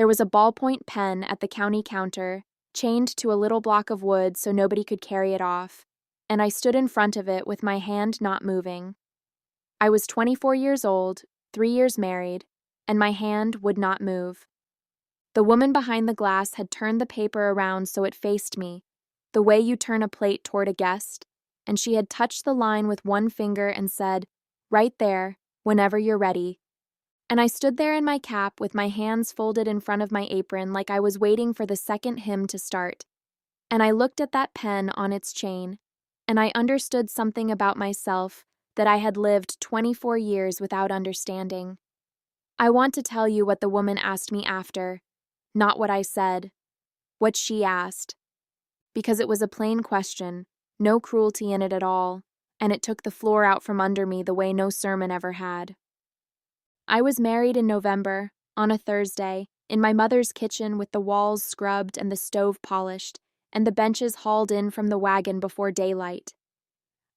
There was a ballpoint pen at the county counter, chained to a little block of wood so nobody could carry it off, and I stood in front of it with my hand not moving. I was 24 years old, 3 years married, and my hand would not move. The woman behind the glass had turned the paper around so it faced me, the way you turn a plate toward a guest, and she had touched the line with one finger and said, "Right there, whenever you're ready." And I stood there in my cap with my hands folded in front of my apron like I was waiting for the second hymn to start. And I looked at that pen on its chain, and I understood something about myself that I had lived 24 years without understanding. I want to tell you what the woman asked me after, not what I said, what she asked. Because it was a plain question, no cruelty in it at all, and it took the floor out from under me the way no sermon ever had. I was married in November, on a Thursday, in my mother's kitchen with the walls scrubbed and the stove polished, and the benches hauled in from the wagon before daylight.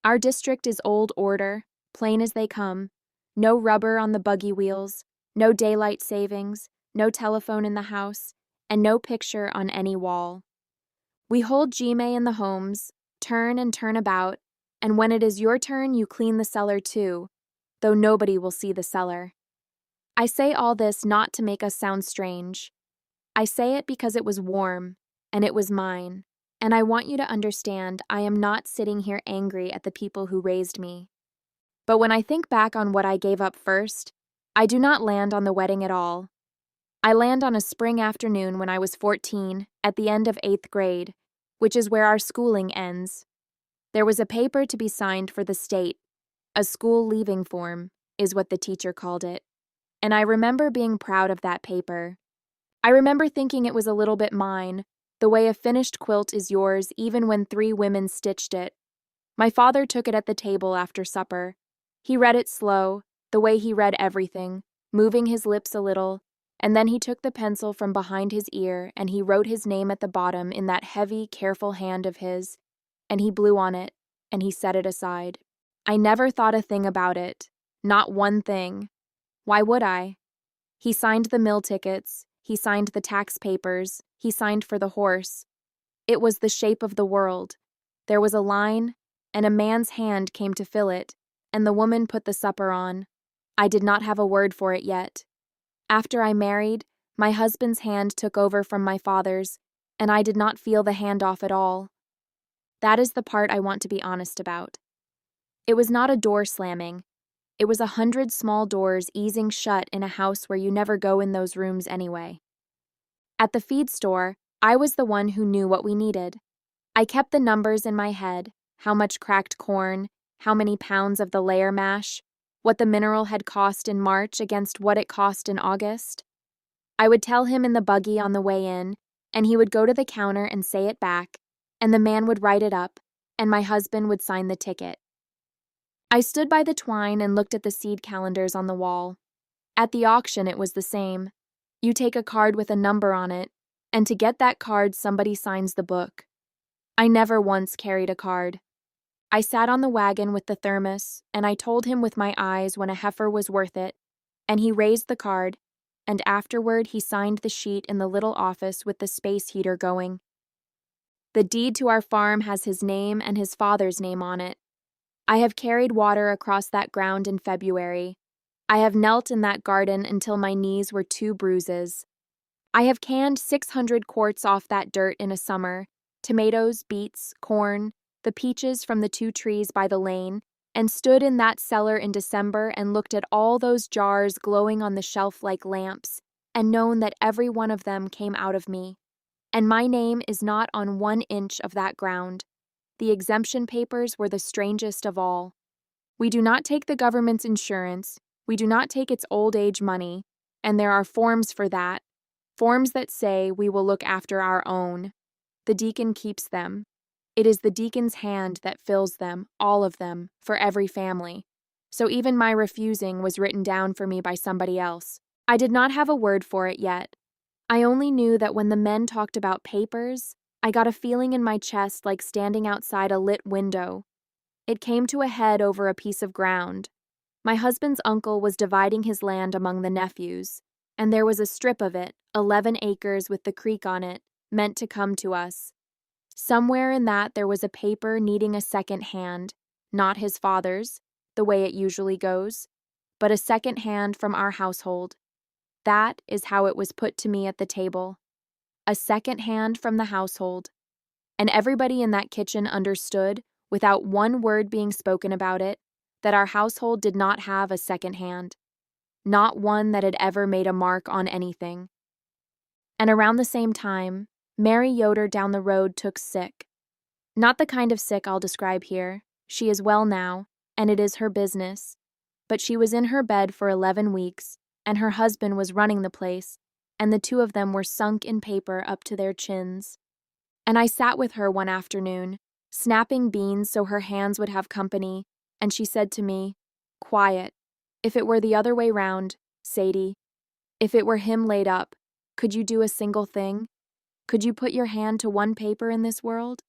Our district is old order, plain as they come, no rubber on the buggy wheels, no daylight savings, no telephone in the house, and no picture on any wall. We hold Jime in the homes, turn and turn about, and when it is your turn you clean the cellar too, though nobody will see the cellar. I say all this not to make us sound strange. I say it because it was warm, and it was mine, and I want you to understand I am not sitting here angry at the people who raised me. But when I think back on what I gave up first, I do not land on the wedding at all. I land on a spring afternoon when I was 14, at the end of 8th grade, which is where our schooling ends. There was a paper to be signed for the state, a school leaving form, is what the teacher called it. And I remember being proud of that paper. I remember thinking it was a little bit mine, the way a finished quilt is yours even when 3 women stitched it. My father took it at the table after supper. He read it slow, the way he read everything, moving his lips a little, and then he took the pencil from behind his ear and he wrote his name at the bottom in that heavy, careful hand of his, and he blew on it, and he set it aside. I never thought a thing about it, not one thing. Why would I? He signed the mill tickets, he signed the tax papers, he signed for the horse. It was the shape of the world. There was a line, and a man's hand came to fill it, and the woman put the supper on. I did not have a word for it yet. After I married, my husband's hand took over from my father's, and I did not feel the handoff at all. That is the part I want to be honest about. It was not a door slamming. It was 100 small doors easing shut in a house where you never go in those rooms anyway. At the feed store, I was the one who knew what we needed. I kept the numbers in my head, how much cracked corn, how many pounds of the layer mash, what the mineral had cost in March against what it cost in August. I would tell him in the buggy on the way in, and he would go to the counter and say it back, and the man would write it up, and my husband would sign the ticket. I stood by the twine and looked at the seed calendars on the wall. At the auction, it was the same. You take a card with a number on it, and to get that card, somebody signs the book. I never once carried a card. I sat on the wagon with the thermos, and I told him with my eyes when a heifer was worth it, and he raised the card, and afterward he signed the sheet in the little office with the space heater going. The deed to our farm has his name and his father's name on it. I have carried water across that ground in February. I have knelt in that garden until my knees were 2 bruises. I have canned 600 quarts off that dirt in a summer, tomatoes, beets, corn, the peaches from the 2 trees by the lane, and stood in that cellar in December and looked at all those jars glowing on the shelf like lamps, and known that every one of them came out of me. And my name is not on 1 inch of that ground. The exemption papers were the strangest of all. We do not take the government's insurance, we do not take its old age money, and there are forms for that, forms that say we will look after our own. The deacon keeps them. It is the deacon's hand that fills them, all of them, for every family. So even my refusing was written down for me by somebody else. I did not have a word for it yet. I only knew that when the men talked about papers, I got a feeling in my chest like standing outside a lit window. It came to a head over a piece of ground. My husband's uncle was dividing his land among the nephews. and there was a strip of it, 11 acres with the creek on it, meant to come to us. Somewhere in that there was a paper needing a second hand, not his father's, the way it usually goes, but a second hand from our household. That is how it was put to me at the table. A second hand from the household. And everybody in that kitchen understood, without one word being spoken about it, that our household did not have a second hand. Not one that had ever made a mark on anything. And around the same time, Mary Yoder down the road took sick. Not the kind of sick I'll describe here. She is well now, and it is her business. But she was in her bed for 11 weeks, and her husband was running the place, and the two of them were sunk in paper up to their chins. And I sat with her one afternoon, snapping beans so her hands would have company, and she said to me, "Quiet. If it were the other way round, Sadie, if it were him laid up, could you do a single thing? Could you put your hand to one paper in this world?"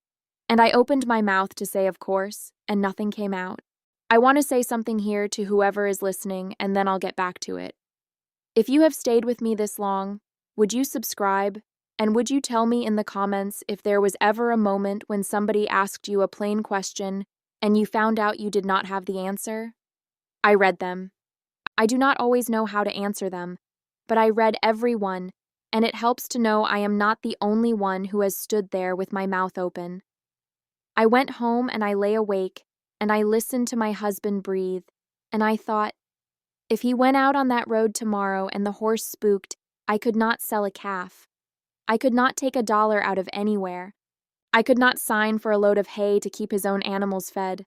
And I opened my mouth to say of course, and nothing came out. I want to say something here to whoever is listening, and then I'll get back to it. If you have stayed with me this long, would you subscribe, and would you tell me in the comments if there was ever a moment when somebody asked you a plain question and you found out you did not have the answer? I read them. I do not always know how to answer them, but I read every one, and it helps to know I am not the only one who has stood there with my mouth open. I went home and I lay awake, and I listened to my husband breathe, and I thought, if he went out on that road tomorrow and the horse spooked, I could not sell a calf. I could not take $1 out of anywhere. I could not sign for a load of hay to keep his own animals fed.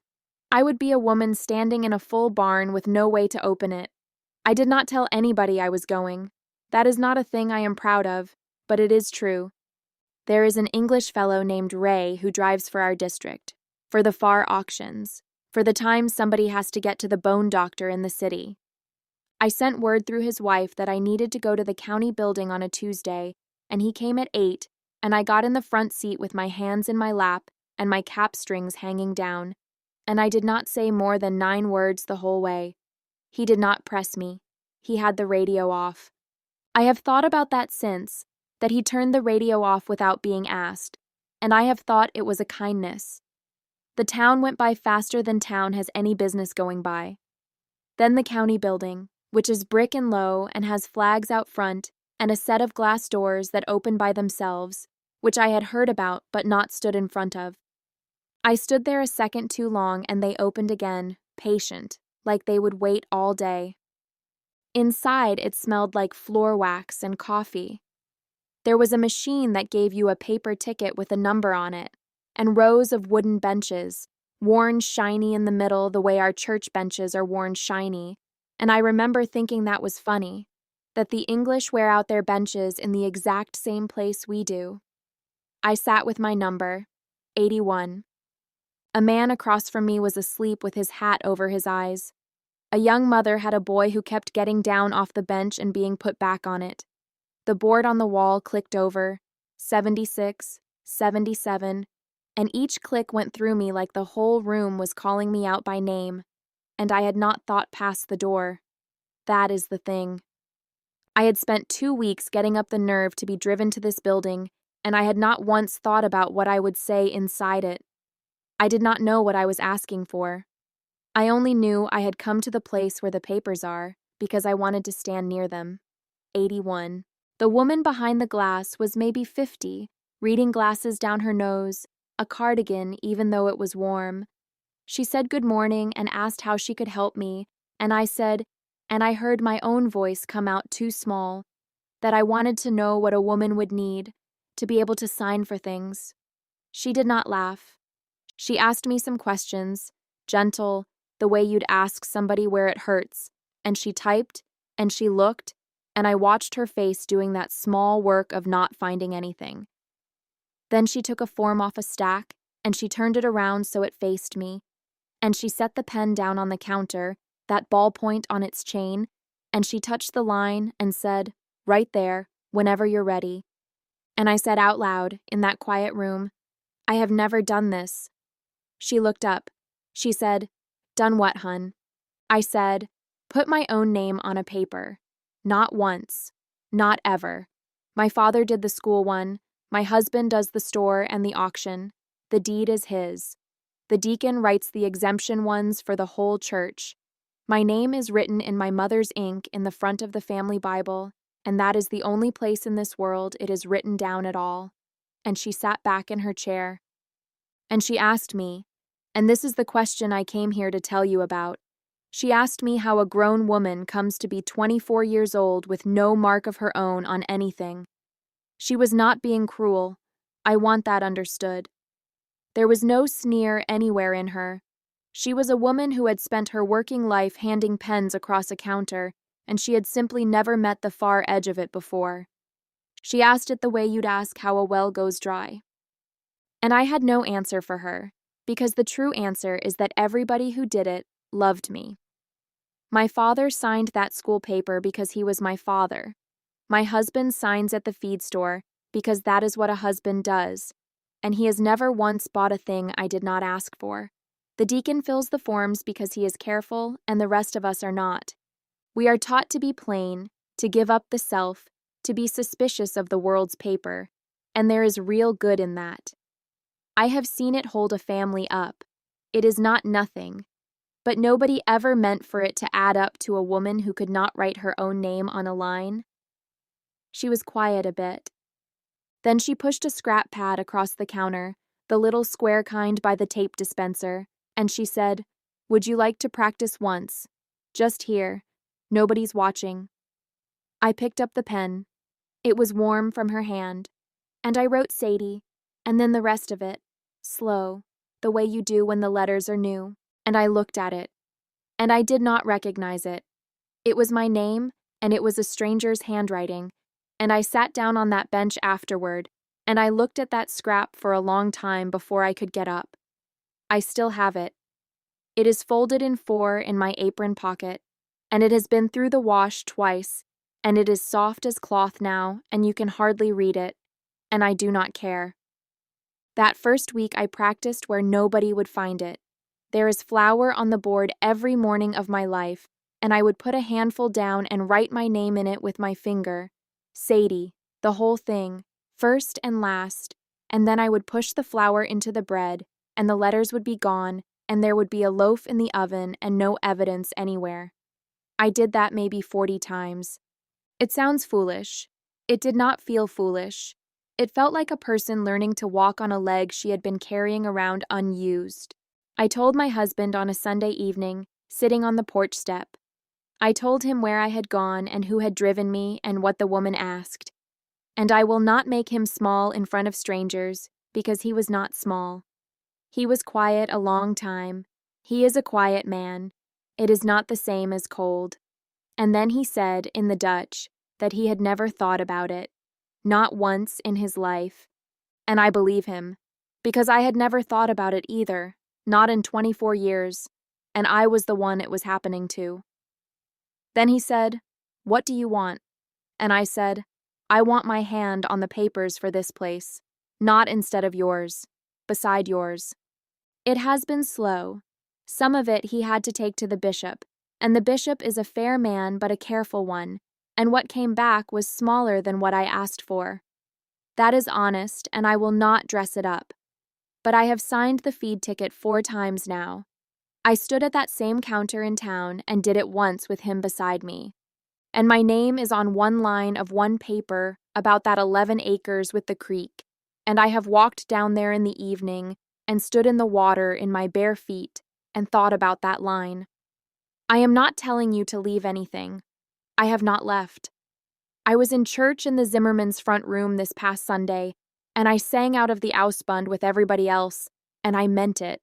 I would be a woman standing in a full barn with no way to open it. I did not tell anybody I was going. That is not a thing I am proud of, but it is true. There is an English fellow named Ray who drives for our district, for the far auctions, for the time somebody has to get to the bone doctor in the city. I sent word through his wife that I needed to go to the county building on a Tuesday, and he came at 8, and I got in the front seat with my hands in my lap and my cap strings hanging down, and I did not say more than 9 words the whole way. He did not press me. He had the radio off. I have thought about that since, that he turned the radio off without being asked, and I have thought it was a kindness. The town went by faster than town has any business going by. Then the county building, which is brick and low and has flags out front and a set of glass doors that open by themselves, which I had heard about but not stood in front of. I stood there a second too long and they opened again, patient, like they would wait all day. Inside it smelled like floor wax and coffee. There was a machine that gave you a paper ticket with a number on it, and rows of wooden benches, worn shiny in the middle the way our church benches are worn shiny, and I remember thinking that was funny, that the English wear out their benches in the exact same place we do. I sat with my number, 81. A man across from me was asleep with his hat over his eyes. A young mother had a boy who kept getting down off the bench and being put back on it. The board on the wall clicked over, 76, 77, and each click went through me like the whole room was calling me out by name, and I had not thought past the door. That is the thing. I had spent 2 weeks getting up the nerve to be driven to this building, and I had not once thought about what I would say inside it. I did not know what I was asking for. I only knew I had come to the place where the papers are because I wanted to stand near them. 81. The woman behind the glass was maybe 50, reading glasses down her nose, a cardigan even though it was warm. She said good morning and asked how she could help me, and I said, and I heard my own voice come out too small, that I wanted to know what a woman would need, to be able to sign for things. She did not laugh. She asked me some questions, gentle, the way you'd ask somebody where it hurts, and she typed, and she looked, and I watched her face doing that small work of not finding anything. Then she took a form off a stack, and she turned it around so it faced me, and she set the pen down on the counter, that ballpoint on its chain, and she touched the line and said, "Right there, whenever you're ready." And I said out loud, in that quiet room, "I have never done this." She looked up. She said, "Done what, hun?" I said, "Put my own name on a paper." Not once. Not ever. My father did the school one. My husband does the store and the auction. The deed is his. The deacon writes the exemption ones for the whole church. My name is written in my mother's ink in the front of the family Bible, and that is the only place in this world it is written down at all. And she sat back in her chair. And she asked me, and this is the question I came here to tell you about. She asked me how a grown woman comes to be 24 years old with no mark of her own on anything. She was not being cruel. I want that understood. There was no sneer anywhere in her. She was a woman who had spent her working life handing pens across a counter, and she had simply never met the far edge of it before. She asked it the way you'd ask how a well goes dry. And I had no answer for her, because the true answer is that everybody who did it loved me. My father signed that school paper because he was my father. My husband signs at the feed store because that is what a husband does, and he has never once bought a thing I did not ask for. The deacon fills the forms because he is careful, and the rest of us are not. We are taught to be plain, to give up the self, to be suspicious of the world's paper, and there is real good in that. I have seen it hold a family up. It is not nothing, but nobody ever meant for it to add up to a woman who could not write her own name on a line. She was quiet a bit. Then she pushed a scrap pad across the counter, the little square kind by the tape dispenser, and she said, "Would you like to practice once? Just here. Nobody's watching." I picked up the pen. It was warm from her hand, and I wrote Sadie, and then the rest of it, slow, the way you do when the letters are new, and I looked at it, and I did not recognize it. It was my name, and it was a stranger's handwriting, and I sat down on that bench afterward, and I looked at that scrap for a long time before I could get up. I still have it. It is folded in 4 in my apron pocket, and it has been through the wash twice, and it is soft as cloth now, and you can hardly read it, and I do not care. That first week I practiced where nobody would find it. There is flour on the board every morning of my life, and I would put a handful down and write my name in it with my finger. Sadie, the whole thing, first and last, and then I would push the flour into the bread, and the letters would be gone, and there would be a loaf in the oven and no evidence anywhere. I did that maybe 40 times. It sounds foolish. It did not feel foolish. It felt like a person learning to walk on a leg she had been carrying around unused. I told my husband on a Sunday evening, sitting on the porch step. I told him where I had gone and who had driven me and what the woman asked. And I will not make him small in front of strangers, because he was not small. He was quiet a long time. He is a quiet man. It is not the same as cold. And then he said, in the Dutch, that he had never thought about it. Not once in his life. And I believe him, because I had never thought about it either, not in 24 years, and I was the one it was happening to. Then he said, "What do you want?" And I said, "I want my hand on the papers for this place, not instead of yours, beside yours." It has been slow. Some of it he had to take to the bishop, and the bishop is a fair man but a careful one, and what came back was smaller than what I asked for. That is honest, and I will not dress it up. But I have signed the feed ticket 4 times now. I stood at that same counter in town and did it once with him beside me. And my name is on one line of one paper about that 11 acres with the creek, and I have walked down there in the evening and stood in the water in my bare feet and thought about that line. I am not telling you to leave anything. I have not left. I was in church in the Zimmerman's front room this past Sunday, and I sang out of the Ausbund with everybody else, and I meant it.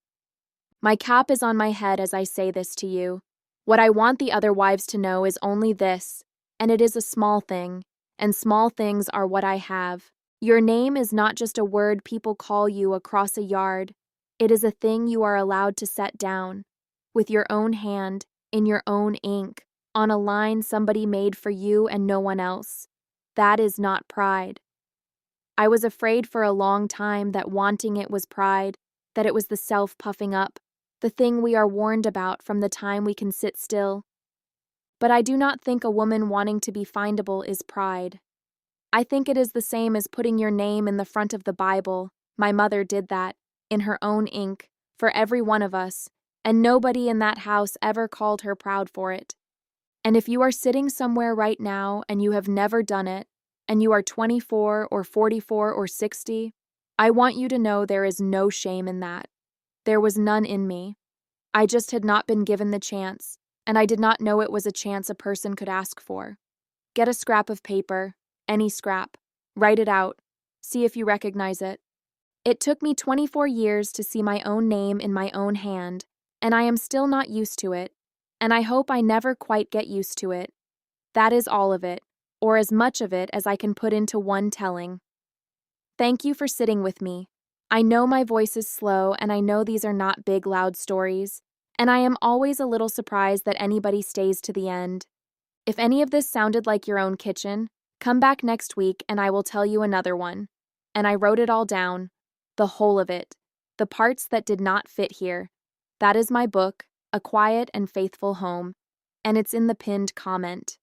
My cap is on my head as I say this to you. What I want the other wives to know is only this, and it is a small thing, and small things are what I have. Your name is not just a word people call you across a yard. It is a thing you are allowed to set down, with your own hand, in your own ink, on a line somebody made for you and no one else. That is not pride. I was afraid for a long time that wanting it was pride, that it was the self puffing up, the thing we are warned about from the time we can sit still. But I do not think a woman wanting to be findable is pride. I think it is the same as putting your name in the front of the Bible. My mother did that, in her own ink, for every one of us, and nobody in that house ever called her proud for it. And if you are sitting somewhere right now and you have never done it, and you are 24 or 44 or 60, I want you to know there is no shame in that. There was none in me. I just had not been given the chance, and I did not know it was a chance a person could ask for. Get a scrap of paper, any scrap, write it out, see if you recognize it. It took me 24 years to see my own name in my own hand, and I am still not used to it, and I hope I never quite get used to it. That is all of it, or as much of it as I can put into one telling. Thank you for sitting with me. I know my voice is slow, and I know these are not big, loud stories, and I am always a little surprised that anybody stays to the end. If any of this sounded like your own kitchen, come back next week and I will tell you another one. And I wrote it all down, the whole of it, the parts that did not fit here. That is my book, A Quiet and Faithful Home, and it's in the pinned comment.